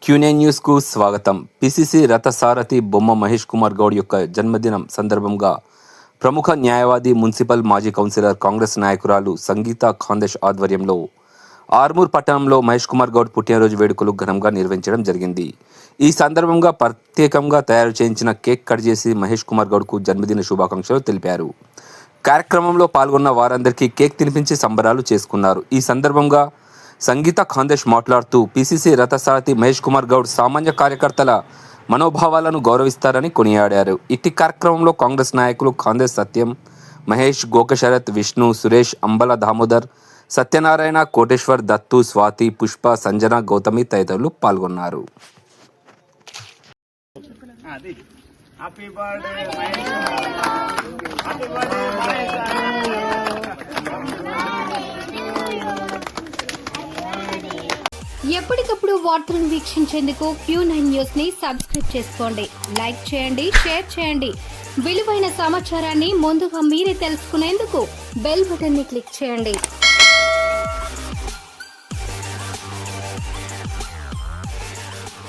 Q9 news కు స్వాగతం. PCC రథసారథి బొమ్మ మహేష్ కుమార్ గౌడ్ యొక్క జన్మదినం సందర్భంగా ప్రముఖ న్యాయవాది, మున్సిపల్ మాజీ కౌన్సిలర్, కాంగ్రెస్ నాయకురాలు సంగీత ఖాందేశ్ ఆధ్వర్యంలో ఆర్మూర్ పట్టణంలో మహేష్ కుమార్ గౌడ్ పుట్టినరోజు వేడుకలు ఘనంగా నిర్వహించడం జరిగింది. ఈ సందర్భంగా ప్రత్యేకంగా తయారు చేయించిన కేక్ కట్ చేసి మహేష్ కుమార్ గౌడ్కు జన్మదిన శుభాకాంక్షలు తెలిపారు. కార్యక్రమంలో పాల్గొన్న వారందరికీ కేక్ తినిపించి సంబరాలు చేసుకున్నారు. ఈ సందర్భంగా సంగీత ఖాందేశ్ మాట్లాడుతూ పిసిసి రథసారథి మహేష్ కుమార్ గౌడ్ సామాన్య కార్యకర్తల మనోభావాలను గౌరవిస్తారని కొనియాడారు. ఇట్టి కార్యక్రమంలో కాంగ్రెస్ నాయకులు ఖాందేశ్ సత్యం, మహేష్, గోకశరత్, విష్ణు, సురేష్, అంబల దామోదర్, సత్యనారాయణ, కోటేశ్వర్, దత్తు, స్వాతి, పుష్ప, సంజన, గౌతమి తదితరులు పాల్గొన్నారు. ఎప్పటికప్పుడు వార్తలను వీక్షించేందుకు Q9 న్యూస్ ని సబ్స్క్రైబ్ చేసుకోండి, లైక్ చేయండి, షేర్ చేయండి. విలువైన సమాచారాన్ని ముందుగా మీరే తెలుసుకునేందుకు బెల్ బటన్ ని క్లిక్ చేయండి.